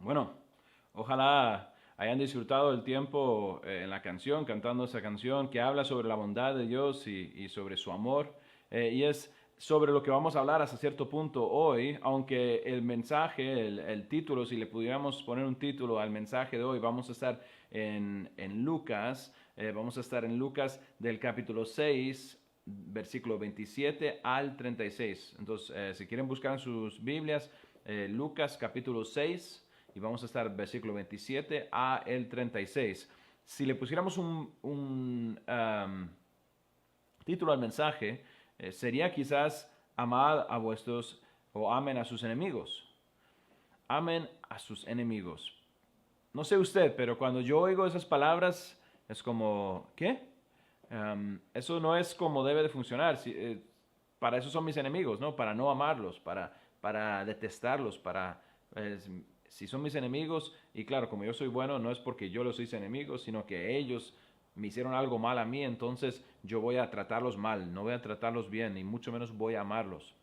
Bueno, ojalá hayan disfrutado el tiempo en la canción, cantando esa canción que habla sobre la bondad de Dios y sobre su amor. Y es sobre lo que vamos a hablar hasta cierto punto hoy, aunque el mensaje, el título, si le pudiéramos poner un título al mensaje de hoy, vamos a estar en Lucas, vamos a estar en Lucas del capítulo 6, versículo 27 al 36. Entonces, si quieren buscar en sus Biblias, Lucas capítulo 6 y vamos a estar versículo 27 a el 36. Si le pusiéramos un título al mensaje, sería quizás amad a vuestros o amen a sus enemigos. Amen a sus enemigos. No sé usted, pero cuando yo oigo esas palabras es como, ¿qué? Eso no es como debe de funcionar. Para eso son mis enemigos, ¿no? Para no amarlos, para detestarlos, eh, si son mis enemigos, y claro, como yo soy bueno, no es porque yo los hice enemigos, sino que ellos me hicieron algo mal a mí, entonces yo voy a tratarlos mal, no voy a tratarlos bien, y mucho menos voy a amarlos.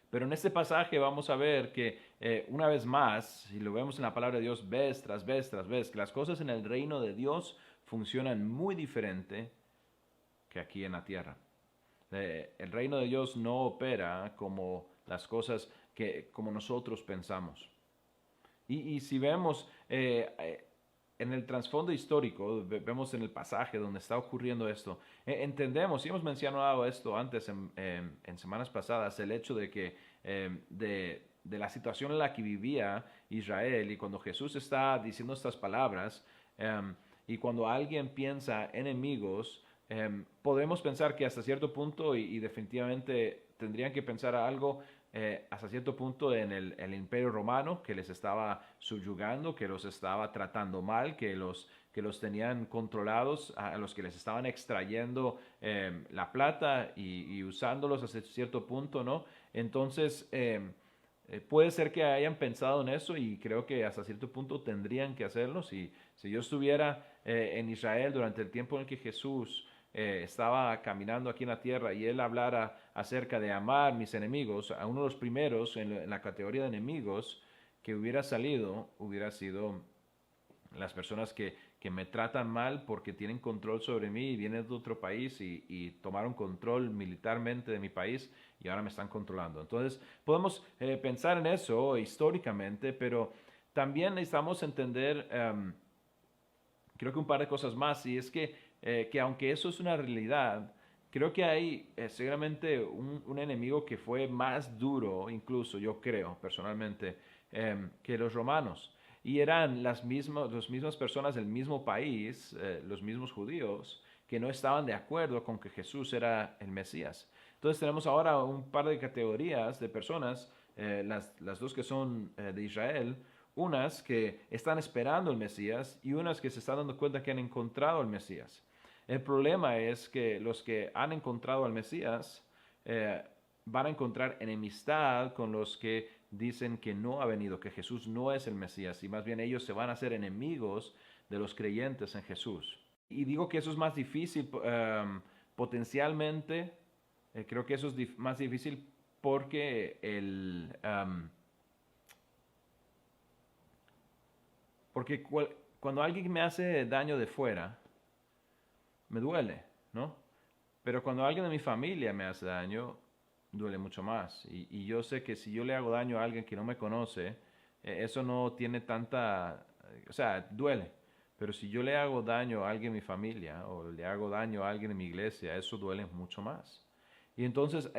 Pero en este pasaje vamos a ver que una vez más, si lo vemos en la palabra de Dios vez tras vez tras vez, que las cosas en el reino de Dios funcionan muy diferente que aquí en la tierra. El reino de Dios no opera como las cosas que como nosotros pensamos. Y si vemos en el trasfondo histórico, vemos en el pasaje donde está ocurriendo esto, entendemos, y hemos mencionado esto antes en semanas pasadas, el hecho de que de la situación en la que vivía Israel y cuando Jesús está diciendo estas palabras, y cuando alguien piensa enemigos, podemos pensar que hasta cierto punto, y definitivamente tendrían que pensar algo hasta cierto punto en el imperio romano que les estaba subyugando, que los estaba tratando mal, que los tenían controlados, a los que les estaban extrayendo la plata y usándolos hasta cierto punto, ¿no? Entonces, puede ser que hayan pensado en eso y creo que hasta cierto punto tendrían que hacerlo. Si yo estuviera en Israel durante el tiempo en el que Jesús estaba caminando aquí en la tierra y él hablara acerca de amar mis enemigos, a uno de los primeros en la categoría de enemigos que hubiera salido, hubiera sido las personas que me tratan mal porque tienen control sobre mí y vienen de otro país y tomaron control militarmente de mi país y ahora me están controlando. Entonces, podemos pensar en eso históricamente, pero también necesitamos entender, creo que un par de cosas más, y es que aunque eso es una realidad, creo que hay seguramente un enemigo que fue más duro, incluso yo creo personalmente, que los romanos. Y eran las mismas personas del mismo país, los mismos judíos, que no estaban de acuerdo con que Jesús era el Mesías. Entonces tenemos ahora un par de categorías de personas, las dos que son de Israel, unas que están esperando el Mesías y unas que se están dando cuenta que han encontrado al Mesías. El problema es que los que han encontrado al Mesías eh, van a encontrar enemistad con los que dicen que no ha venido, que Jesús no es el Mesías, y más bien ellos se van a hacer enemigos de los creyentes en Jesús. Y digo que eso es más difícil potencialmente, creo que eso es más difícil porque porque cuando alguien me hace daño de fuera, me duele, ¿no? Pero cuando alguien de mi familia me hace daño, duele mucho más. Y yo sé que si yo le hago daño a alguien que no me conoce, eso no tiene tanta, o sea, duele. Pero si yo le hago daño a alguien de mi familia o le hago daño a alguien de mi iglesia, eso duele mucho más. Y entonces,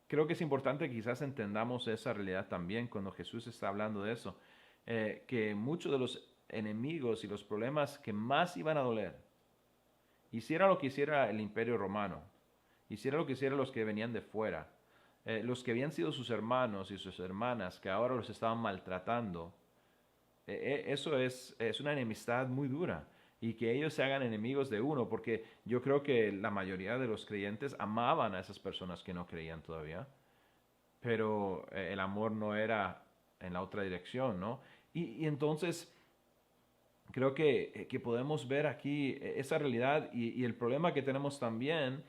creo que es importante que quizás entendamos esa realidad también cuando Jesús está hablando de eso, que muchos de los enemigos y los problemas que más iban a doler, hiciera lo que hiciera el imperio romano, hiciera lo que hicieran los que venían de fuera, los que habían sido sus hermanos y sus hermanas, que ahora los estaban maltratando, eso es una enemistad muy dura. Y que ellos se hagan enemigos de uno, porque yo creo que la mayoría de los creyentes amaban a esas personas que no creían todavía, pero el amor no era en la otra dirección, ¿no? Y entonces creo que podemos ver aquí esa realidad y el problema que tenemos también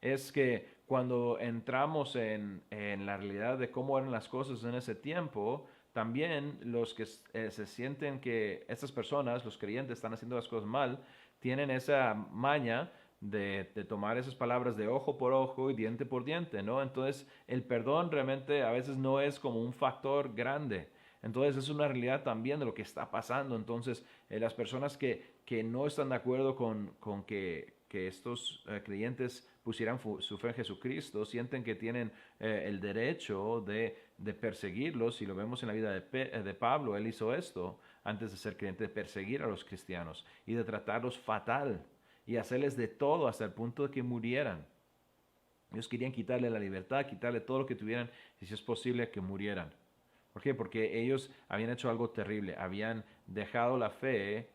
es que cuando entramos en la realidad de cómo eran las cosas en ese tiempo, también los que se sienten que estas personas, los creyentes, están haciendo las cosas mal, tienen esa maña de tomar esas palabras de ojo por ojo y diente por diente, ¿no? Entonces, el perdón realmente a veces no es como un factor grande. Entonces, es una realidad también de lo que está pasando. Entonces, las personas que no están de acuerdo con que estos creyentes pusieran su fe en Jesucristo, sienten que tienen el derecho de perseguirlos. Y lo vemos en la vida de Pablo, él hizo esto antes de ser creyente, de perseguir a los cristianos y de tratarlos fatal y hacerles de todo hasta el punto de que murieran. Ellos querían quitarle la libertad, quitarle todo lo que tuvieran y si es posible que murieran. ¿Por qué? Porque ellos habían hecho algo terrible, habían dejado la fe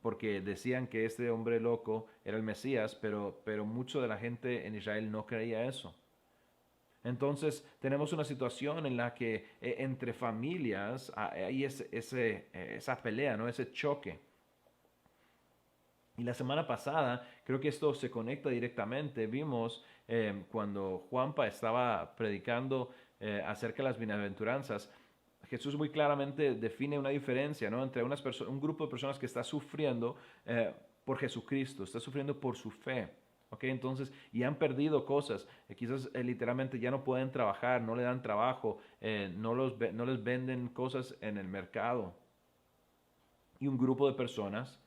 porque decían que este hombre loco era el Mesías, pero mucho de la gente en Israel no creía eso. Entonces tenemos una situación en la que entre familias hay esa pelea, ¿no? Ese choque. Y la semana pasada, creo que esto se conecta directamente, vimos cuando Juanpa estaba predicando acerca de las bienaventuranzas, Jesús muy claramente define una diferencia, ¿no? Entre un grupo de personas que está sufriendo por Jesucristo, está sufriendo por su fe. ¿Ok? Entonces, y han perdido cosas, quizás literalmente ya no pueden trabajar, no le dan trabajo, no les venden cosas en el mercado. Y un grupo de personas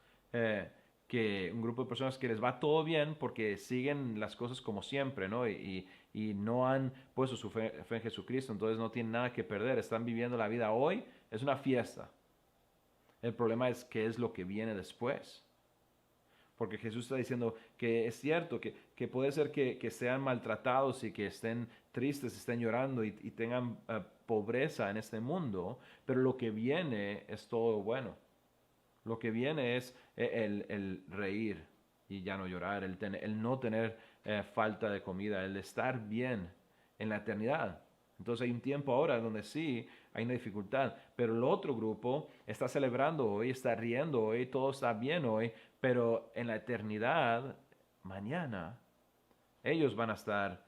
que les va todo bien porque siguen las cosas como siempre, ¿no? Y no han puesto su fe en Jesucristo, entonces no tienen nada que perder, están viviendo la vida hoy, es una fiesta. El problema es qué es lo que viene después. Porque Jesús está diciendo que es cierto, que puede ser que sean maltratados y que estén tristes, estén llorando y tengan pobreza en este mundo, pero lo que viene es todo bueno. Lo que viene es el reír y ya no llorar, el no tener falta de comida, el estar bien en la eternidad. Entonces hay un tiempo ahora donde sí hay una dificultad, pero el otro grupo está celebrando hoy, está riendo hoy, todo está bien hoy, pero en la eternidad, mañana, ellos van a estar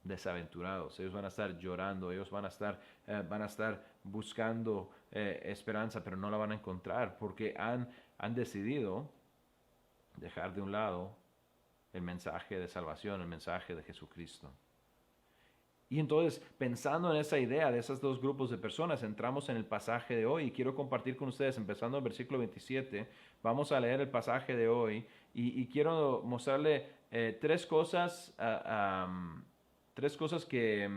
desaventurados, ellos van a estar llorando, ellos van a estar buscando esperanza, pero no la van a encontrar porque han decidido dejar de un lado el mensaje de salvación, el mensaje de Jesucristo. Y entonces, pensando en esa idea de esos dos grupos de personas, entramos en el pasaje de hoy y quiero compartir con ustedes, empezando en el versículo 27, vamos a leer el pasaje de hoy y quiero mostrarle tres cosas que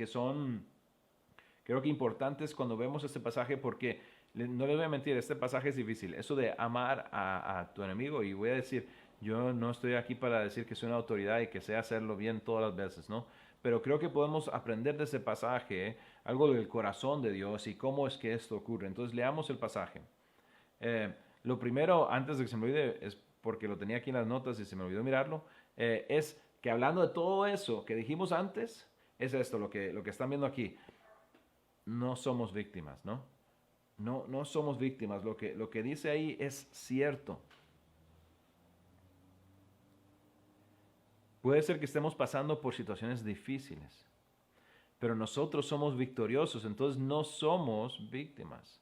son, creo que importantes cuando vemos este pasaje porque, no les voy a mentir, este pasaje es difícil. Eso de amar a tu enemigo, y voy a decir, yo no estoy aquí para decir que soy una autoridad y que sé hacerlo bien todas las veces, ¿no? Pero creo que podemos aprender de ese pasaje algo del corazón de Dios y cómo es que esto ocurre. Entonces leamos el pasaje. Lo primero, antes de que se me olvide, es porque lo tenía aquí en las notas y se me olvidó mirarlo, es que hablando de todo eso que dijimos antes, es esto lo que están viendo aquí. No somos víctimas, ¿no? No somos víctimas. Lo que dice ahí es cierto. Puede ser que estemos pasando por situaciones difíciles, pero nosotros somos victoriosos, entonces no somos víctimas.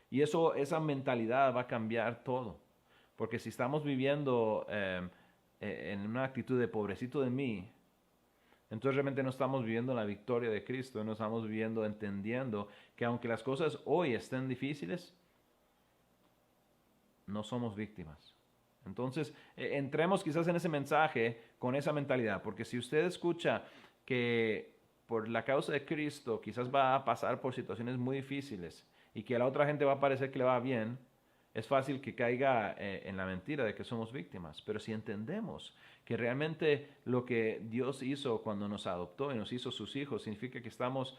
Y esa mentalidad va a cambiar todo. Porque si estamos viviendo en una actitud de pobrecito de mí, entonces realmente no estamos viviendo la victoria de Cristo, no estamos viviendo entendiendo que aunque las cosas hoy estén difíciles, no somos víctimas. Entonces, entremos quizás en ese mensaje con esa mentalidad, porque si usted escucha que por la causa de Cristo quizás va a pasar por situaciones muy difíciles y que a la otra gente va a parecer que le va bien, es fácil que caiga en la mentira de que somos víctimas. Pero si entendemos que realmente lo que Dios hizo cuando nos adoptó y nos hizo sus hijos, significa que somos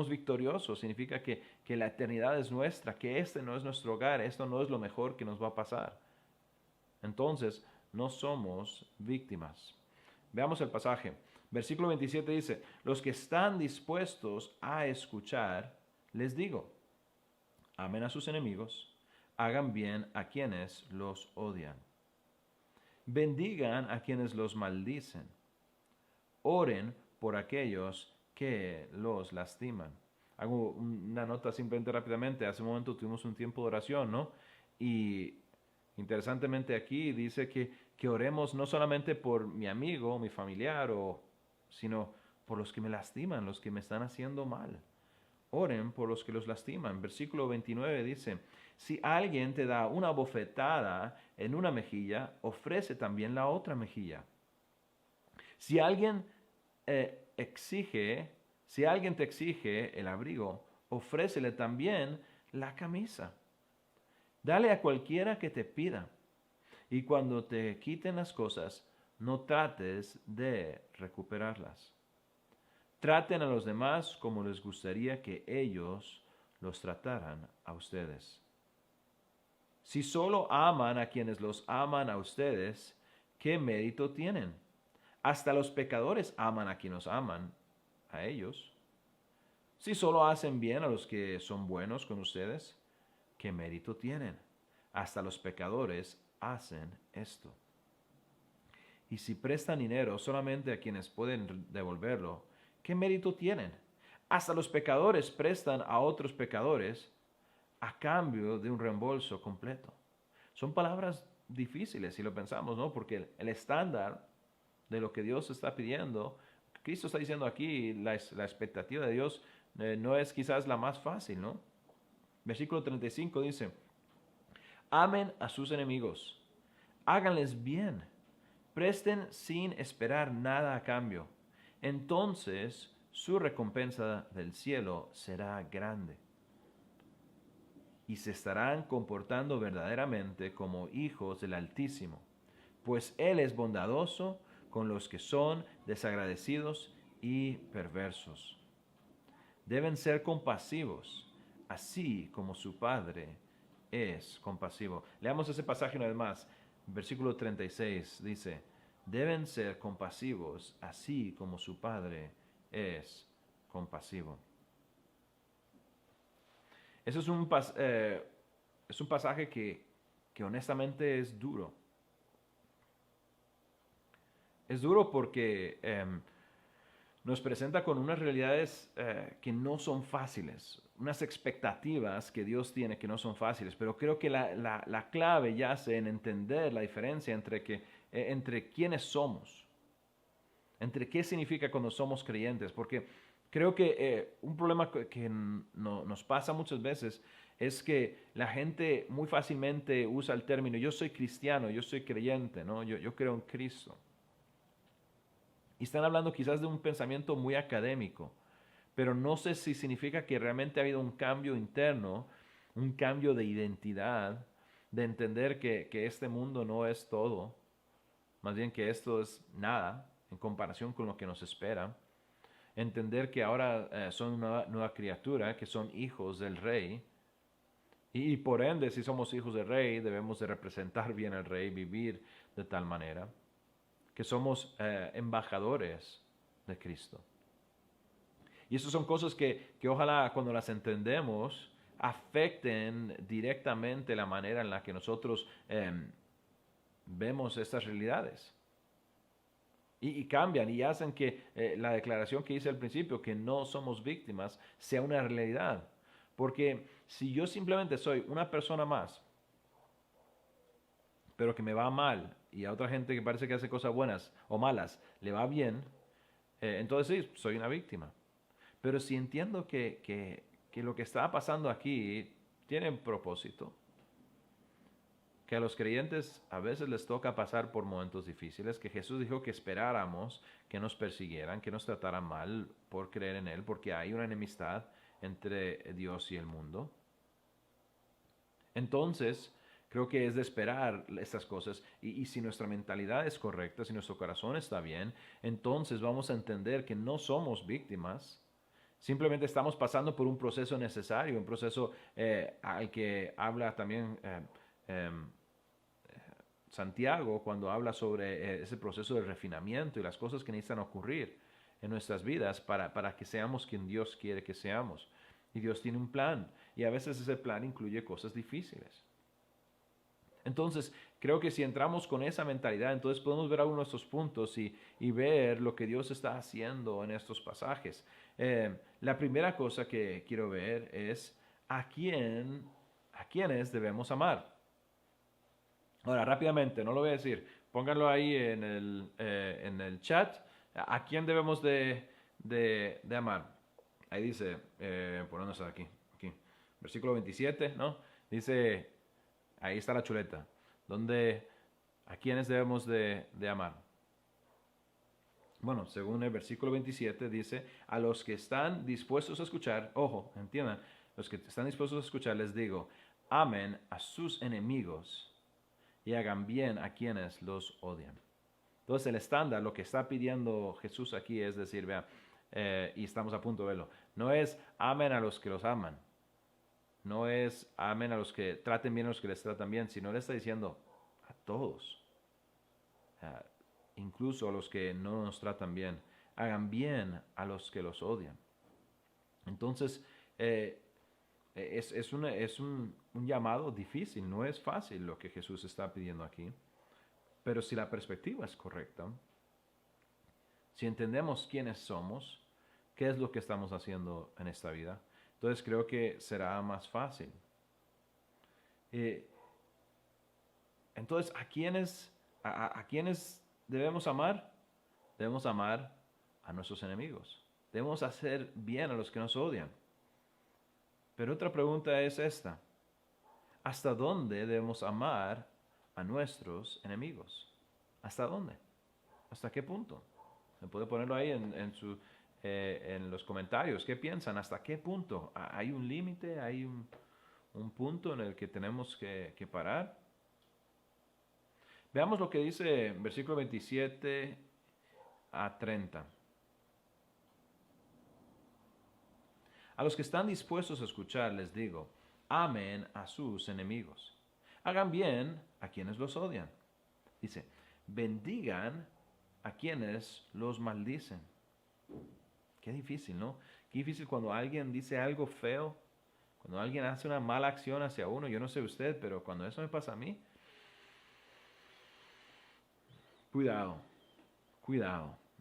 victoriosos, significa que la eternidad es nuestra, que este no es nuestro hogar, esto no es lo mejor que nos va a pasar. Entonces, no somos víctimas. Veamos el pasaje. Versículo 27 dice, los que están dispuestos a escuchar, les digo, amen a sus enemigos, hagan bien a quienes los odian. Bendigan a quienes los maldicen. Oren por aquellos que los lastiman. hago una nota simplemente rápidamente. Hace un momento tuvimos un tiempo de oración, ¿no? Y interesantemente aquí dice que oremos no solamente por mi amigo, mi familiar, sino por los que me lastiman, los que me están haciendo mal. Oren por los que los lastiman. Versículo 29 dice, si alguien te da una bofetada en una mejilla, ofrece también la otra mejilla. Si alguien si alguien te exige el abrigo, ofrécele también la camisa. Dale a cualquiera que te pida. Y cuando te quiten las cosas, no trates de recuperarlas. Traten a los demás como les gustaría que ellos los trataran a ustedes. Si solo aman a quienes los aman a ustedes, ¿qué mérito tienen? Hasta los pecadores aman a quienes aman a ellos. Si solo hacen bien a los que son buenos con ustedes, ¿qué mérito tienen? Hasta los pecadores hacen esto. Y si prestan dinero solamente a quienes pueden devolverlo, ¿qué mérito tienen? Hasta los pecadores prestan a otros pecadores a cambio de un reembolso completo. Son palabras difíciles si lo pensamos, ¿no? Porque el estándar de lo que Dios está pidiendo, Cristo está diciendo aquí, la expectativa de Dios no es quizás la más fácil, ¿no? Versículo 35 dice, amen a sus enemigos, háganles bien, presten sin esperar nada a cambio. Entonces su recompensa del cielo será grande. Y se estarán comportando verdaderamente como hijos del Altísimo, pues Él es bondadoso con los que son desagradecidos y perversos. Deben ser compasivos, así como su Padre es compasivo. Leamos ese pasaje una vez más. Versículo 36 dice, deben ser compasivos, así como su Padre es compasivo. Eso es un pasaje que honestamente es duro. Es duro porque nos presenta con unas realidades que no son fáciles, unas expectativas que Dios tiene que no son fáciles, pero creo que la clave yace en entender la diferencia entre quiénes somos, entre qué significa cuando somos creyentes, porque creo que un problema que nos pasa muchas veces es que la gente muy fácilmente usa el término yo soy cristiano, yo soy creyente, ¿no? Yo creo en Cristo. Y están hablando quizás de un pensamiento muy académico, pero no sé si significa que realmente ha habido un cambio interno, un cambio de identidad, de entender que este mundo no es todo, más bien que esto es nada en comparación con lo que nos espera. Entender que ahora son una nueva criatura, que son hijos del Rey, y por ende, si somos hijos del Rey, debemos de representar bien al Rey, vivir de tal manera que somos embajadores de Cristo. Y esas son cosas que ojalá cuando las entendemos afecten directamente la manera en la que nosotros vemos estas realidades. Y cambian y hacen que la declaración que hice al principio, que no somos víctimas, sea una realidad. Porque si yo simplemente soy una persona más, pero que me va mal, y a otra gente que parece que hace cosas buenas o malas le va bien, entonces sí, soy una víctima. Pero si entiendo que lo que está pasando aquí tiene un propósito, que a los creyentes a veces les toca pasar por momentos difíciles, que Jesús dijo que esperáramos que nos persiguieran, que nos trataran mal por creer en Él, porque hay una enemistad entre Dios y el mundo. Entonces, creo que es de esperar estas cosas y si nuestra mentalidad es correcta, si nuestro corazón está bien, entonces vamos a entender que no somos víctimas, simplemente estamos pasando por un proceso necesario, un proceso al que habla también Santiago cuando habla sobre ese proceso de refinamiento y las cosas que necesitan ocurrir en nuestras vidas para que seamos quien Dios quiere que seamos. Y Dios tiene un plan y a veces ese plan incluye cosas difíciles. Entonces, creo que si entramos con esa mentalidad, entonces podemos ver algunos de estos puntos y ver lo que Dios está haciendo en estos pasajes. La primera cosa que quiero ver es a quiénes debemos amar. Ahora, rápidamente, no lo voy a decir, pónganlo ahí en el chat, a quién debemos de amar. Ahí dice, ¿por dónde está aquí? Versículo 27, ¿no? Dice, ahí está la chuleta, a quiénes debemos de amar. Bueno, según el versículo 27 dice, a los que están dispuestos a escuchar, ojo, entiendan, los que están dispuestos a escuchar les digo, amen a sus enemigos y hagan bien a quienes los odian. Entonces el estándar, lo que está pidiendo Jesús aquí es decir, vean, y estamos a punto de verlo, no es amen a los que los aman, no es amen a los que traten bien a los que les tratan bien, sino le está diciendo a todos, incluso a los que no nos tratan bien, hagan bien a los que los odian. Entonces, es un llamado difícil, no es fácil lo que Jesús está pidiendo aquí, pero si la perspectiva es correcta, si entendemos quiénes somos, qué es lo que estamos haciendo en esta vida, entonces creo que será más fácil. Entonces, ¿a quiénes debemos amar? Debemos amar a nuestros enemigos. Debemos hacer bien a los que nos odian. Pero otra pregunta es esta. ¿Hasta dónde debemos amar a nuestros enemigos? ¿Hasta dónde? ¿Hasta qué punto? Se puede ponerlo ahí en los comentarios. ¿Qué piensan? ¿Hasta qué punto? ¿Hay un límite? ¿Hay un punto en el que tenemos que parar? Veamos lo que dice versículo 27 a 30. A los que están dispuestos a escuchar les digo, amen a sus enemigos. Hagan bien a quienes los odian. Dice, bendigan a quienes los maldicen. Qué difícil, ¿no? Qué difícil cuando alguien dice algo feo, cuando alguien hace una mala acción hacia uno. Yo no sé usted, pero cuando eso me pasa a mí, cuidado,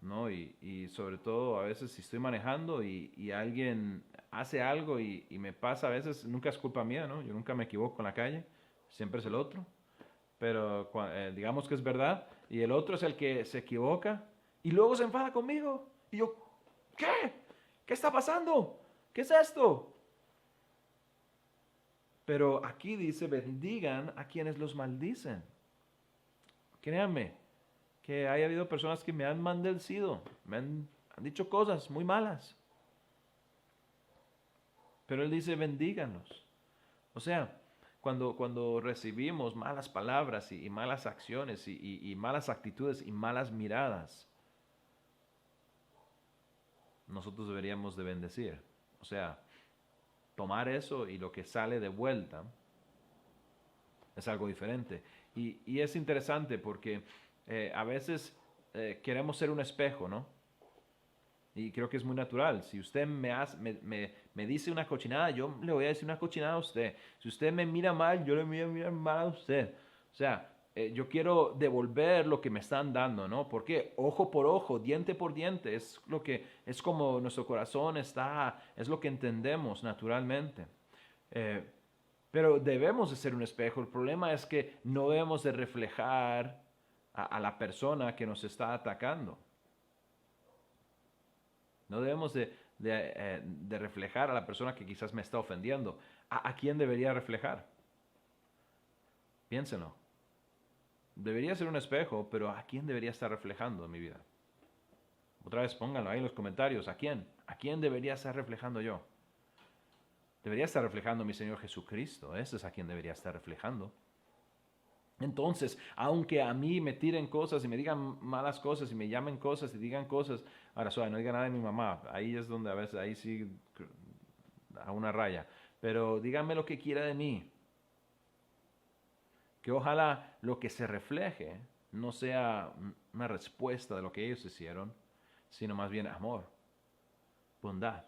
¿no? Y sobre todo a veces si estoy manejando y alguien hace algo y me pasa a veces, nunca es culpa mía, ¿no? Yo nunca me equivoco en la calle, siempre es el otro. Pero digamos que es verdad y el otro es el que se equivoca y luego se enfada conmigo. Y yo, ¿qué? ¿Qué está pasando? ¿Qué es esto? Pero aquí dice, bendigan a quienes los maldicen. Créanme que haya habido personas que me han maldecido, me han dicho cosas muy malas. Pero él dice, bendíganlos. O sea, cuando recibimos malas palabras y malas acciones y malas actitudes y malas miradas, nosotros deberíamos de bendecir. O sea, tomar eso y lo que sale de vuelta es algo diferente. Y es interesante porque a veces queremos ser un espejo, ¿no? Y creo que es muy natural. Si usted me dice una cochinada, yo le voy a decir una cochinada a usted. Si usted me mira mal, yo le voy a mirar mal a usted. O sea, yo quiero devolver lo que me están dando, ¿no? Porque ojo por ojo, diente por diente, es como nuestro corazón está, es lo que entendemos naturalmente. Pero debemos de ser un espejo. El problema es que no debemos de reflejar a la persona que nos está atacando. No debemos de reflejar a la persona que quizás me está ofendiendo. ¿A quién debería reflejar? Piénsenlo. Debería ser un espejo, pero ¿a quién debería estar reflejando en mi vida? Otra vez pónganlo ahí en los comentarios. ¿A quién? ¿A quién debería estar reflejando yo? Debería estar reflejando a mi Señor Jesucristo. Ese es a quien debería estar reflejando. Entonces, aunque a mí me tiren cosas y me digan malas cosas y me llamen cosas y digan cosas, ahora suave, no diga nada de mi mamá, ahí es donde a veces, ahí sí, a una raya, pero díganme lo que quiera de mí, que ojalá lo que se refleje no sea una respuesta de lo que ellos hicieron, sino más bien amor, bondad,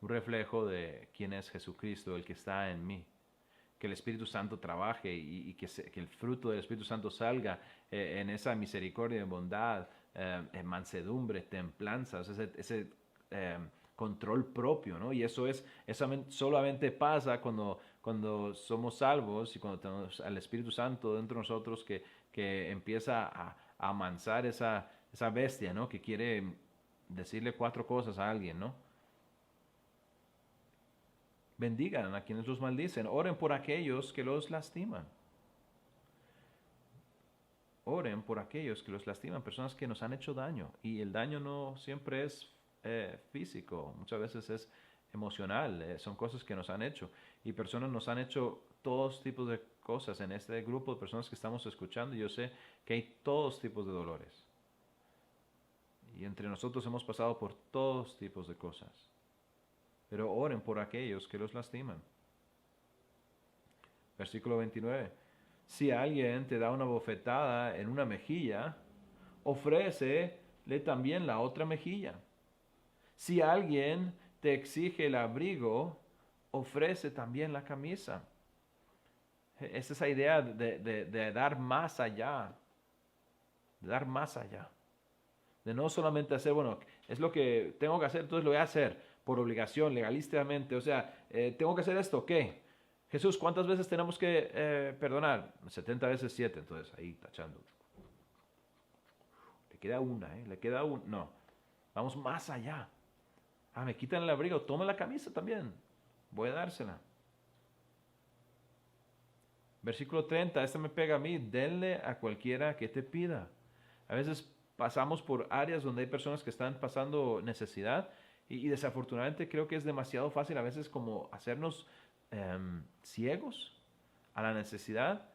un reflejo de quién es Jesucristo, el que está en mí. que el Espíritu Santo trabaje y que el fruto del Espíritu Santo salga en esa misericordia, en bondad, en mansedumbre, templanza, ese control propio, ¿no? Y eso solamente pasa cuando somos salvos y cuando tenemos al Espíritu Santo dentro de nosotros que empieza a amansar esa bestia, ¿no? Que quiere decirle 4 cosas a alguien, ¿no? Bendigan a quienes los maldicen, oren por aquellos que los lastiman. Oren por aquellos que los lastiman, personas que nos han hecho daño. Y el daño no siempre es físico, muchas veces es emocional, son cosas que nos han hecho. Y personas nos han hecho todos tipos de cosas. En este grupo de personas que estamos escuchando, yo sé que hay todos tipos de dolores. Y entre nosotros hemos pasado por todos tipos de cosas. Pero oren por aquellos que los lastiman. Versículo 29. Si alguien te da una bofetada en una mejilla, ofrécele también la otra mejilla. Si alguien te exige el abrigo, ofrece también la camisa. Es esa idea de dar más allá. De dar más allá. De no solamente hacer, bueno, es lo que tengo que hacer, entonces lo voy a hacer por obligación, legalísticamente. O sea, tengo que hacer esto, ¿qué? Jesús, ¿cuántas veces tenemos que perdonar? 70 veces 7, entonces ahí tachando. Le queda una, le queda una. No, vamos más allá. Me quitan el abrigo, toma la camisa también. Voy a dársela. Versículo 30, este me pega a mí, denle a cualquiera que te pida. A veces pasamos por áreas donde hay personas que están pasando necesidad y desafortunadamente creo que es demasiado fácil a veces como hacernos ciegos a la necesidad.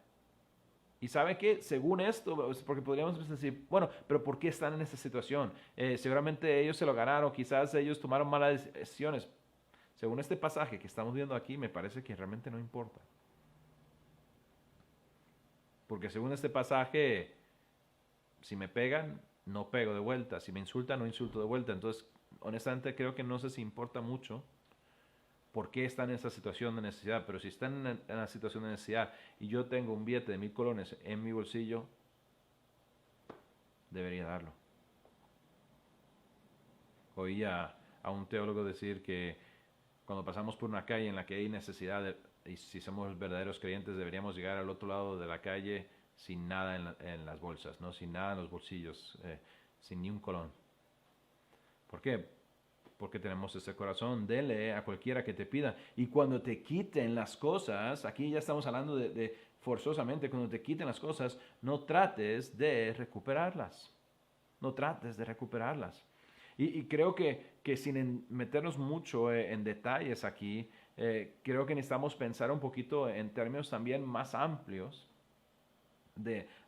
Y ¿sabe qué? Según esto, porque podríamos decir, bueno, pero ¿por qué están en esa situación? Seguramente ellos se lo ganaron, quizás ellos tomaron malas decisiones. Según este pasaje que estamos viendo aquí, me parece que realmente no importa. Porque según este pasaje, si me pegan, no pego de vuelta. Si me insultan, no insulto de vuelta. Entonces, honestamente, creo que no sé si importa mucho por qué están en esa situación de necesidad. Pero si están en la situación de necesidad y yo tengo un billete de 1000 colones en mi bolsillo, debería darlo. Oí a un teólogo decir que cuando pasamos por una calle en la que hay necesidad, y si somos verdaderos creyentes, deberíamos llegar al otro lado de la calle sin nada en las bolsas, ¿no? Sin nada en los bolsillos, sin ni un colón. ¿Por qué? Porque tenemos ese corazón, dele a cualquiera que te pida. Y cuando te quiten las cosas, aquí ya estamos hablando de forzosamente, cuando te quiten las cosas, no trates de recuperarlas. No trates de recuperarlas. Y creo que sin meternos mucho en detalles aquí, creo que necesitamos pensar un poquito en términos también más amplios.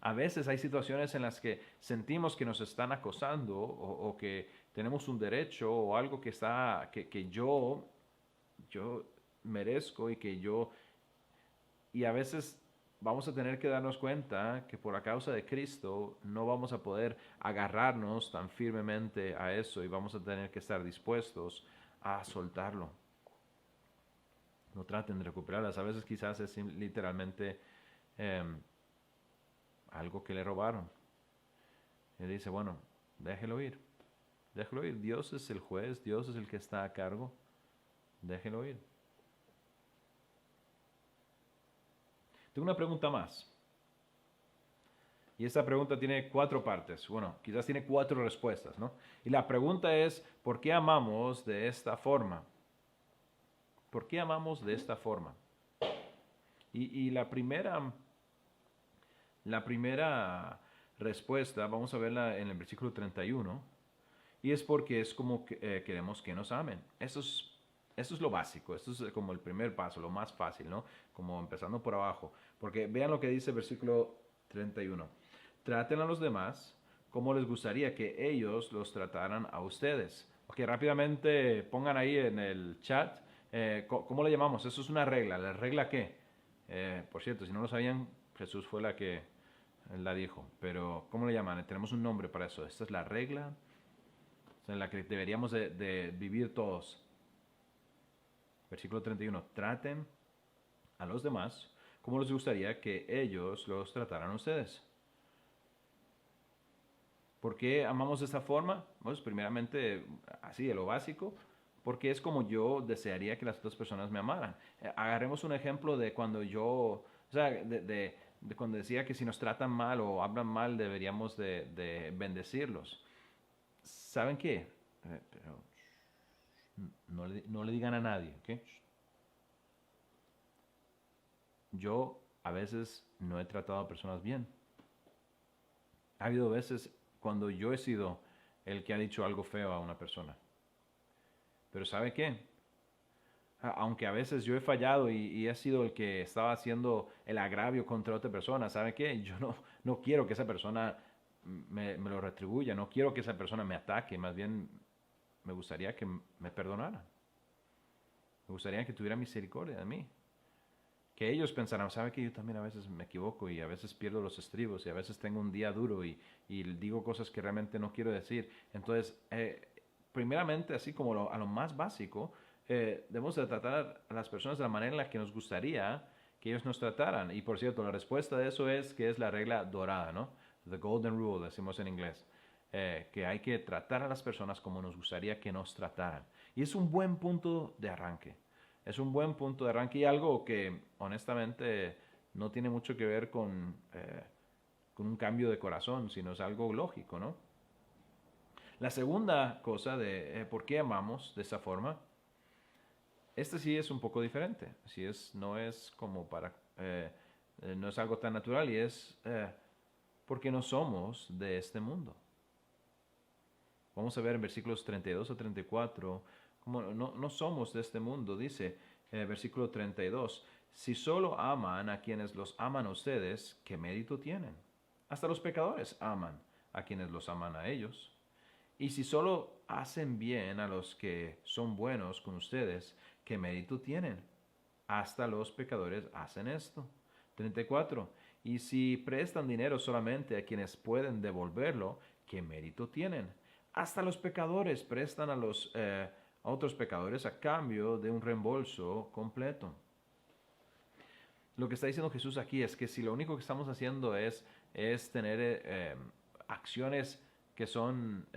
A veces hay situaciones en las que sentimos que nos están acosando o que tenemos un derecho o algo que yo merezco y a veces vamos a tener que darnos cuenta que por la causa de Cristo no vamos a poder agarrarnos tan firmemente a eso y vamos a tener que estar dispuestos a soltarlo. No traten de recuperarlas. A veces quizás es literalmente algo que le robaron. Y dice, bueno, déjelo ir. Déjelo ir. Dios es el juez, Dios es el que está a cargo. Déjelo ir. Tengo una pregunta más. Y esta pregunta tiene 4 partes. Bueno, quizás tiene 4 respuestas, ¿no? Y la pregunta es, ¿por qué amamos de esta forma? ¿Por qué amamos de esta forma? Y la primera respuesta, vamos a verla en el versículo 31, y es porque es como que, queremos que nos amen. Eso es lo básico, esto es como el primer paso, lo más fácil, ¿no? Como empezando por abajo. Porque vean lo que dice el versículo 31. Traten a los demás como les gustaría que ellos los trataran a ustedes. Ok, rápidamente pongan ahí en el chat, ¿cómo le llamamos? Eso es una regla. ¿La regla qué? Por cierto, si no lo sabían, Jesús fue la que la dijo. Pero, ¿cómo le llaman? Tenemos un nombre para eso. Esta es la regla en la que deberíamos de vivir todos. Versículo 31. Traten a los demás como les gustaría que ellos los trataran a ustedes. ¿Por qué amamos de esta forma? Pues primeramente, así de lo básico, porque es como yo desearía que las otras personas me amaran. Agarremos un ejemplo de cuando yo, o sea, de cuando decía que si nos tratan mal o hablan mal deberíamos de bendecirlos. ¿Saben qué? Pero no le digan a nadie, ¿ok? Yo a veces no he tratado a personas bien. Ha habido veces cuando yo he sido el que ha dicho algo feo a una persona. Pero ¿sabe qué? Aunque a veces yo he fallado y he sido el que estaba haciendo el agravio contra otra persona, ¿sabe qué? Yo no quiero que esa persona me lo retribuya, no quiero que esa persona me ataque, más bien me gustaría que me perdonara. Me gustaría que tuviera misericordia de mí. Que ellos pensaran, ¿sabe que yo también a veces me equivoco y a veces pierdo los estribos y a veces tengo un día duro y digo cosas que realmente no quiero decir? Entonces, primeramente, así como a lo más básico, debemos de tratar a las personas de la manera en la que nos gustaría que ellos nos trataran. Y por cierto, la respuesta de eso es que es la regla dorada, ¿no? The golden rule, decimos en inglés. Que hay que tratar a las personas como nos gustaría que nos trataran. Y es un buen punto de arranque. Es un buen punto de arranque y algo que honestamente no tiene mucho que ver con un cambio de corazón, sino es algo lógico, ¿no? La segunda cosa de por qué amamos de esa forma, este sí es un poco diferente. No es como no es algo tan natural y es porque no somos de este mundo. Vamos a ver en versículos 32 a 34, como no somos de este mundo, dice versículo 32, si solo aman a quienes los aman a ustedes, ¿qué mérito tienen? Hasta los pecadores aman a quienes los aman a ellos. Y si solo hacen bien a los que son buenos con ustedes, ¿qué mérito tienen? Hasta los pecadores hacen esto. 34. Y si prestan dinero solamente a quienes pueden devolverlo, ¿qué mérito tienen? Hasta los pecadores prestan a otros pecadores a cambio de un reembolso completo. Lo que está diciendo Jesús aquí es que si lo único que estamos haciendo es tener acciones que son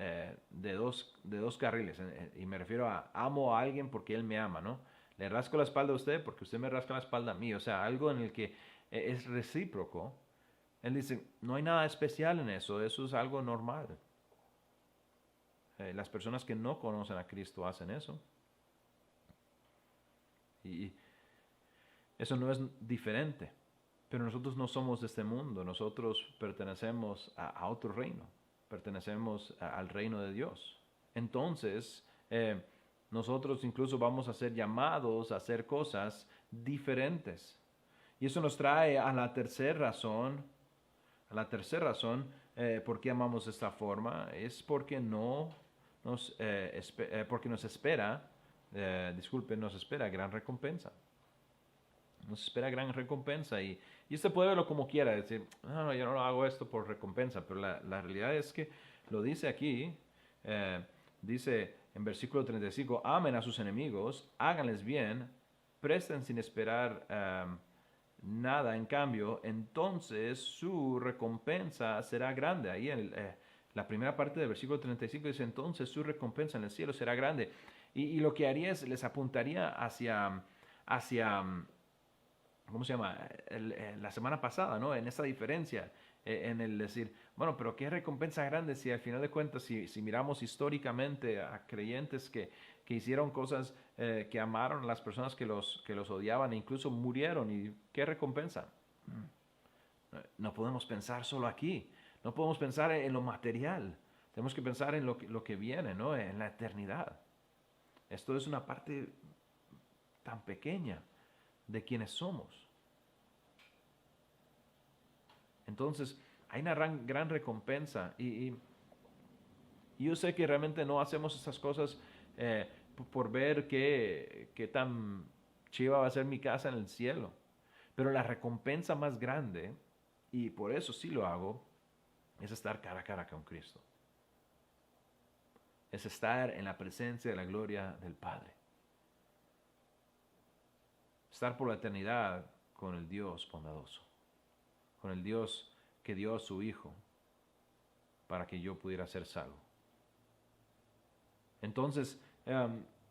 de dos carriles, y me refiero a amo a alguien porque él me ama, ¿no? Le rasco la espalda a usted porque usted me rasca la espalda a mí, o sea, algo en el que es recíproco. Él dice, no hay nada especial en eso es algo normal. Las personas que no conocen a Cristo hacen eso. Y eso no es diferente. Pero nosotros no somos de este mundo, nosotros pertenecemos a otro reino, pertenecemos al reino de Dios. Entonces, nosotros incluso vamos a ser llamados a hacer cosas diferentes. Y eso nos trae a la tercera razón, por qué amamos de esta forma, es porque porque nos espera gran recompensa. Nos espera gran recompensa y usted puede verlo como quiera, decir, no, yo no hago esto por recompensa, pero la realidad es que lo dice aquí, dice en versículo 35, amen a sus enemigos, háganles bien, presten sin esperar nada en cambio, entonces su recompensa será grande. Ahí la primera parte del versículo 35 dice, entonces su recompensa en el cielo será grande. Y lo que haría es, les apuntaría hacia ¿cómo se llama? La semana pasada, ¿no? En esa diferencia, en el decir, bueno, pero qué recompensa grande si al final de cuentas, si miramos históricamente a creyentes que hicieron cosas, que amaron a las personas que los odiaban e incluso murieron, ¿y qué recompensa? No podemos pensar solo aquí, no podemos pensar en lo material, tenemos que pensar en lo que viene, ¿no? En la eternidad. Esto es una parte tan pequeña de quienes somos. Entonces, hay una gran recompensa y yo sé que realmente no hacemos estas cosas por ver qué tan chiva va a ser mi casa en el cielo. Pero la recompensa más grande, y por eso sí lo hago, es estar cara a cara con Cristo. Es estar en la presencia de la gloria del Padre. estar por la eternidad con el Dios bondadoso, con el Dios que dio a su Hijo para que yo pudiera ser salvo. Entonces,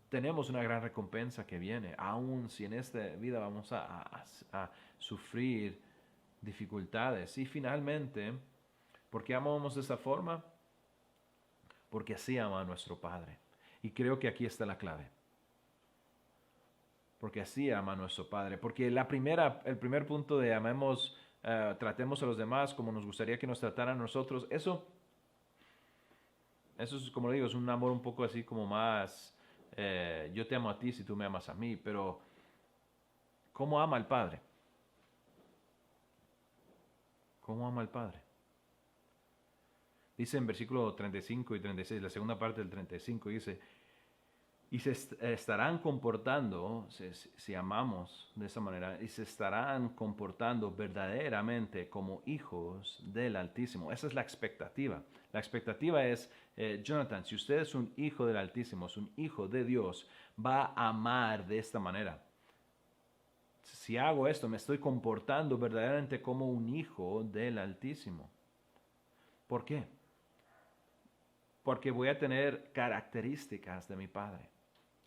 tenemos una gran recompensa que viene, aun si en esta vida vamos a sufrir dificultades. Y finalmente, ¿por qué amamos de esta forma? Porque así ama a nuestro Padre. Y creo que aquí está la clave. Porque así ama a nuestro Padre. Porque el primer punto de amemos, tratemos a los demás como nos gustaría que nos trataran a nosotros, eso es, como le digo, es un amor un poco así como más, yo te amo a ti si tú me amas a mí, pero ¿cómo ama el Padre? ¿Cómo ama el Padre? Dice en versículo 35 y 36, la segunda parte del 35, dice, y se estarán comportando, si amamos de esa manera, y se estarán comportando verdaderamente como hijos del Altísimo. Esa es la expectativa. La expectativa es, Jonathan, si usted es un hijo del Altísimo, es un hijo de Dios, va a amar de esta manera. Si hago esto, me estoy comportando verdaderamente como un hijo del Altísimo. ¿Por qué? Porque voy a tener características de mi Padre.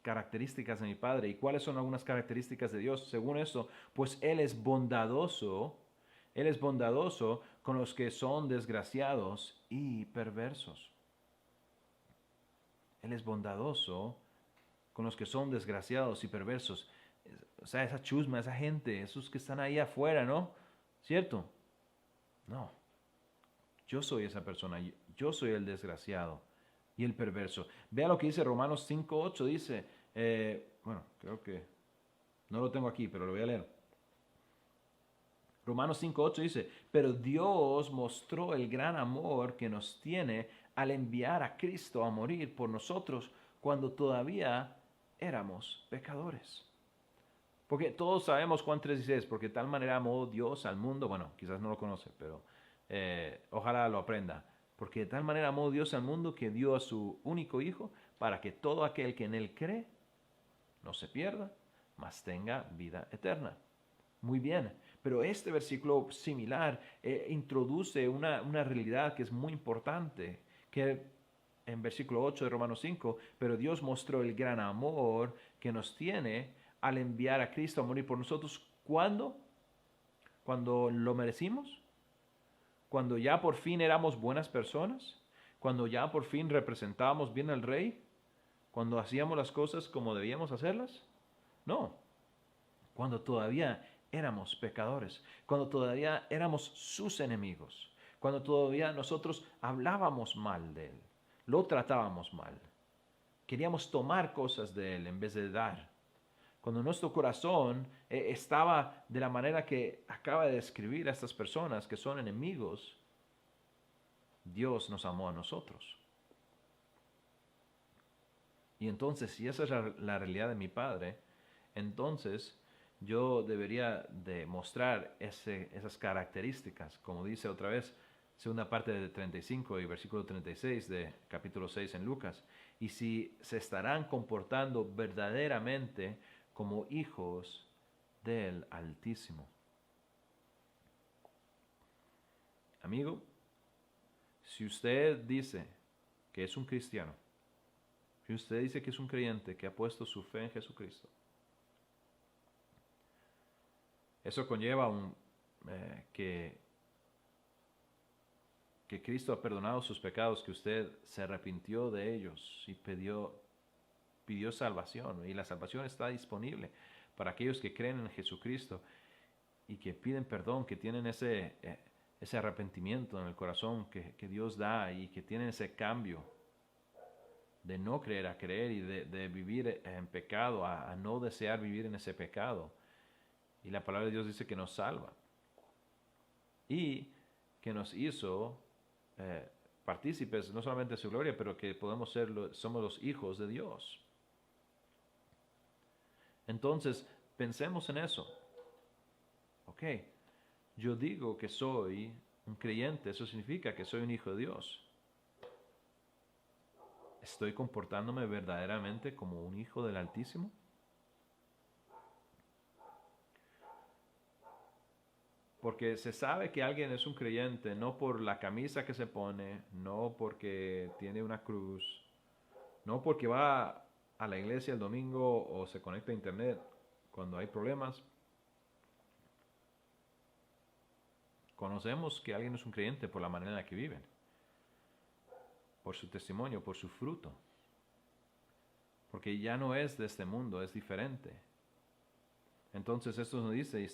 Características de mi Padre. ¿Y cuáles son algunas características de Dios? Según esto, pues Él es bondadoso. Él es bondadoso con los que son desgraciados y perversos. Él es bondadoso con los que son desgraciados y perversos. O sea, esa chusma, esa gente, esos que están ahí afuera, ¿no? ¿Cierto? No. Yo soy esa persona. Yo soy el desgraciado y el perverso. Vea lo que dice Romanos 5:8. Dice, bueno, creo que no lo tengo aquí, pero lo voy a leer. Romanos 5:8 dice, pero Dios mostró el gran amor que nos tiene al enviar a Cristo a morir por nosotros cuando todavía éramos pecadores. Porque todos sabemos Juan 3:16, porque de tal manera amó Dios al mundo, bueno, quizás no lo conoce, pero ojalá lo aprenda. Porque de tal manera amó Dios al mundo que dio a su único Hijo para que todo aquel que en Él cree no se pierda, mas tenga vida eterna. Muy bien, pero este versículo similar introduce una realidad que es muy importante, que en versículo 8 de Romanos 5, pero Dios mostró el gran amor que nos tiene al enviar a Cristo a morir por nosotros. ¿Cuándo? ¿Cuando lo merecimos? ¿Cuando ya por fin éramos buenas personas? ¿Cuando ya por fin representábamos bien al Rey? ¿Cuando hacíamos las cosas como debíamos hacerlas? No. Cuando todavía éramos pecadores, cuando todavía éramos sus enemigos, cuando todavía nosotros hablábamos mal de Él, lo tratábamos mal, queríamos tomar cosas de Él en vez de dar. Cuando nuestro corazón estaba de la manera que acaba de describir a estas personas que son enemigos, Dios nos amó a nosotros. Y entonces, si esa es la realidad de mi Padre, entonces yo debería de mostrar esas características, como dice otra vez, segunda parte de 35 y versículo 36 de capítulo 6 en Lucas. Y si se estarán comportando verdaderamente como hijos del Altísimo. Amigo, si usted dice que es un cristiano, si usted dice que es un creyente que ha puesto su fe en Jesucristo, eso conlleva que Cristo ha perdonado sus pecados, que usted se arrepintió de ellos y pidió salvación. Y la salvación está disponible para aquellos que creen en Jesucristo y que piden perdón, que tienen ese arrepentimiento en el corazón que Dios da y que tienen ese cambio de no creer a creer y de vivir en pecado a no desear vivir en ese pecado. Y la palabra de Dios dice que nos salva y que nos hizo partícipes no solamente de su gloria, pero que somos los hijos de Dios. Entonces, pensemos en eso. Ok, yo digo que soy un creyente, eso significa que soy un hijo de Dios. ¿Estoy comportándome verdaderamente como un hijo del Altísimo? Porque se sabe que alguien es un creyente no por la camisa que se pone, no porque tiene una cruz, no porque va a la iglesia el domingo o se conecta a internet cuando hay problemas. Conocemos que alguien es un creyente por la manera en la que viven, por su testimonio, por su fruto. Porque ya no es de este mundo, es diferente. Entonces esto nos dice, y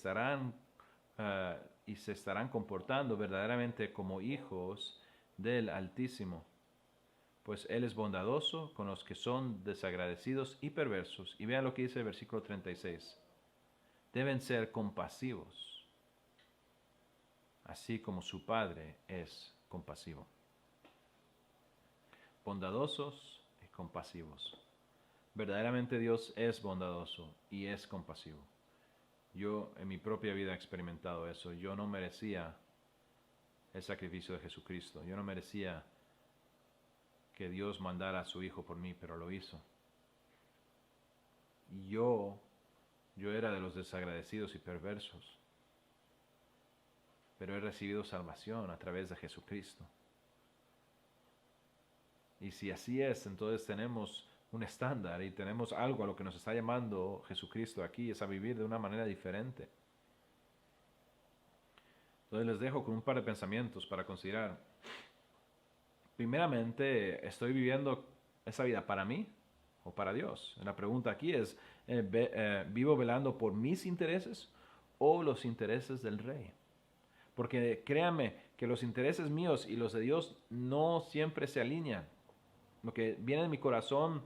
se estarán comportando verdaderamente como hijos del Altísimo. Pues Él es bondadoso con los que son desagradecidos y perversos. Y vean lo que dice el versículo 36. Deben ser compasivos, así como su Padre es compasivo. Bondadosos y compasivos. Verdaderamente Dios es bondadoso y es compasivo. Yo en mi propia vida he experimentado eso. Yo no merecía el sacrificio de Jesucristo. Yo no merecía que Dios mandara a su Hijo por mí, pero lo hizo. Y yo era de los desagradecidos y perversos. Pero he recibido salvación a través de Jesucristo. Y si así es, entonces tenemos un estándar y tenemos algo a lo que nos está llamando Jesucristo aquí, es a vivir de una manera diferente. Entonces les dejo con un par de pensamientos para considerar. Primeramente, ¿estoy viviendo esa vida para mí o para Dios? La pregunta aquí es, ¿vivo velando por mis intereses o los intereses del Rey? Porque créanme que los intereses míos y los de Dios no siempre se alinean. Lo que viene en mi corazón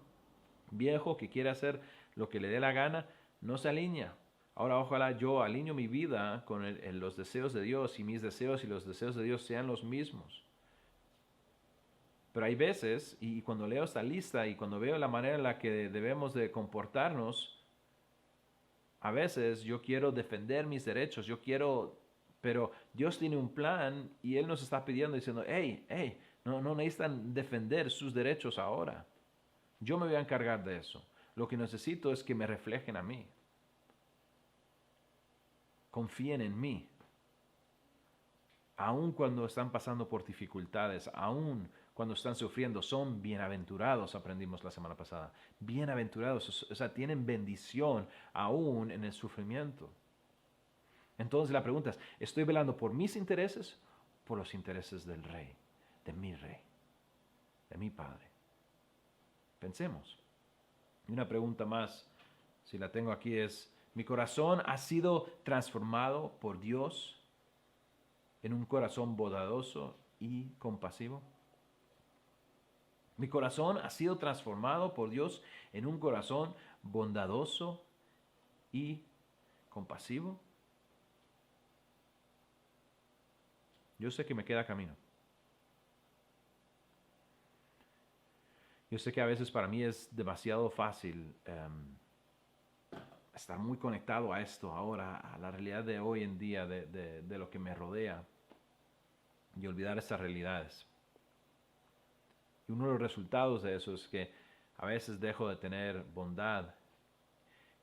viejo que quiere hacer lo que le dé la gana, no se alinea. Ahora ojalá yo alineo mi vida con los deseos de Dios y mis deseos y los deseos de Dios sean los mismos. Pero hay veces, y cuando leo esta lista y cuando veo la manera en la que debemos de comportarnos, a veces yo quiero defender mis derechos, pero Dios tiene un plan y Él nos está pidiendo, diciendo, hey, no necesitan defender sus derechos ahora. Yo me voy a encargar de eso. Lo que necesito es que me reflejen a mí. Confíen en mí. Aun cuando están pasando por dificultades, aun cuando están sufriendo, son bienaventurados, aprendimos la semana pasada. Bienaventurados, o sea, tienen bendición aún en el sufrimiento. Entonces la pregunta es, ¿estoy velando por mis intereses o por los intereses del Rey, de mi Rey, de mi Padre? Pensemos. Y una pregunta más, si la tengo aquí, es, ¿mi corazón ha sido transformado por Dios en un corazón bondadoso y compasivo? ¿Mi corazón ha sido transformado por Dios en un corazón bondadoso y compasivo? Yo sé que me queda camino. Yo sé que a veces para mí es demasiado fácil estar muy conectado a esto ahora, a la realidad de hoy en día, de lo que me rodea, y olvidar esas realidades. Y uno de los resultados de eso es que a veces dejo de tener bondad,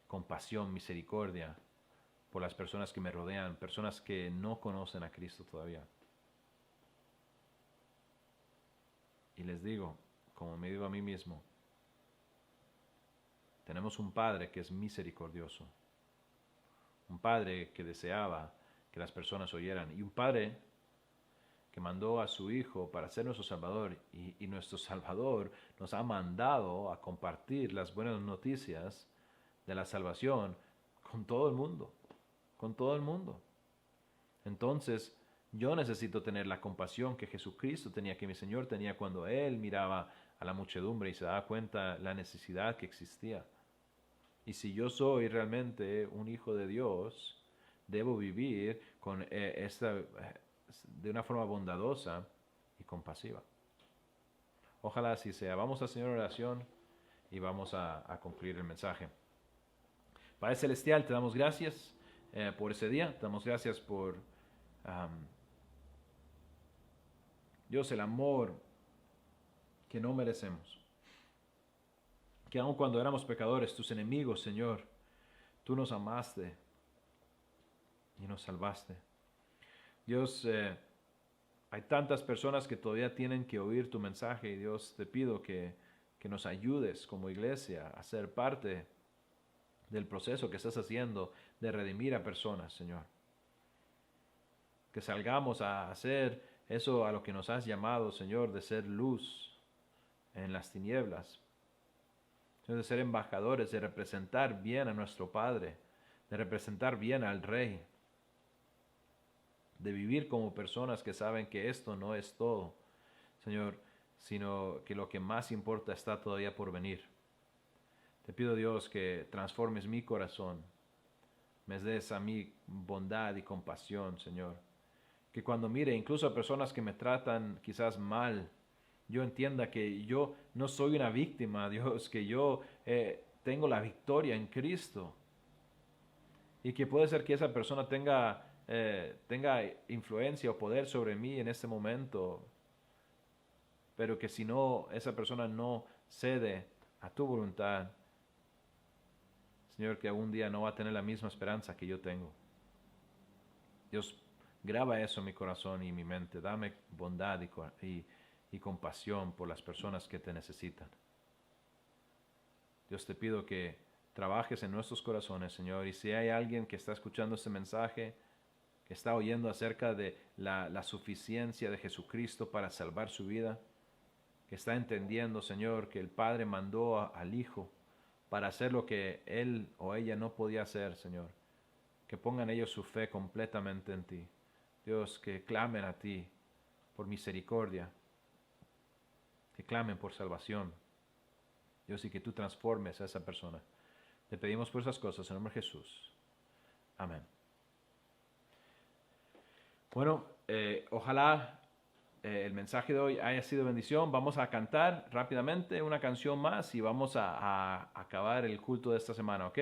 compasión, misericordia por las personas que me rodean, personas que no conocen a Cristo todavía. Y les digo, como me digo a mí mismo, tenemos un Padre que es misericordioso, un Padre que deseaba que las personas oyeran, y un Padre que mandó a su Hijo para ser nuestro Salvador, y nuestro Salvador nos ha mandado a compartir las buenas noticias de la salvación con todo el mundo, con todo el mundo. Entonces, yo necesito tener la compasión que Jesucristo tenía, que mi Señor tenía cuando Él miraba a la muchedumbre y se daba cuenta la necesidad que existía. Y si yo soy realmente un hijo de Dios, debo vivir con de una forma bondadosa y compasiva. Ojalá así sea. Vamos a Señor oración y vamos a concluir el mensaje. Padre Celestial, te damos gracias por ese día. Te damos gracias por Dios, el amor que no merecemos. Que aun cuando éramos pecadores, tus enemigos, Señor, tú nos amaste y nos salvaste. Dios, hay tantas personas que todavía tienen que oír tu mensaje y Dios te pido que nos ayudes como iglesia a ser parte del proceso que estás haciendo de redimir a personas, Señor. Que salgamos a hacer eso a lo que nos has llamado, Señor, de ser luz en las tinieblas. Señor, de ser embajadores, de representar bien a nuestro Padre, de representar bien al Rey, de vivir como personas que saben que esto no es todo, Señor, sino que lo que más importa está todavía por venir. Te pido, Dios, que transformes mi corazón, me des a mí bondad y compasión, Señor. Que cuando mire incluso a personas que me tratan quizás mal, yo entienda que yo no soy una víctima, Dios, que yo tengo la victoria en Cristo. Y que puede ser que esa persona tenga influencia o poder sobre mí en este momento, pero que si no, esa persona no cede a tu voluntad, Señor, que algún día no va a tener la misma esperanza que yo tengo. Dios, graba eso en mi corazón y en mi mente. Dame bondad y compasión por las personas que te necesitan. Dios, te pido que trabajes en nuestros corazones, Señor. Y si hay alguien que está escuchando este mensaje, que está oyendo acerca de la suficiencia de Jesucristo para salvar su vida, que está entendiendo, Señor, que el Padre mandó al Hijo para hacer lo que él o ella no podía hacer, Señor. Que pongan ellos su fe completamente en ti. Dios, que clamen a ti por misericordia, que clamen por salvación. Dios, y que tú transformes a esa persona. Te pedimos por esas cosas en el nombre de Jesús. Amén. Bueno, ojalá el mensaje de hoy haya sido bendición. Vamos a cantar rápidamente una canción más y vamos a acabar el culto de esta semana, ¿ok?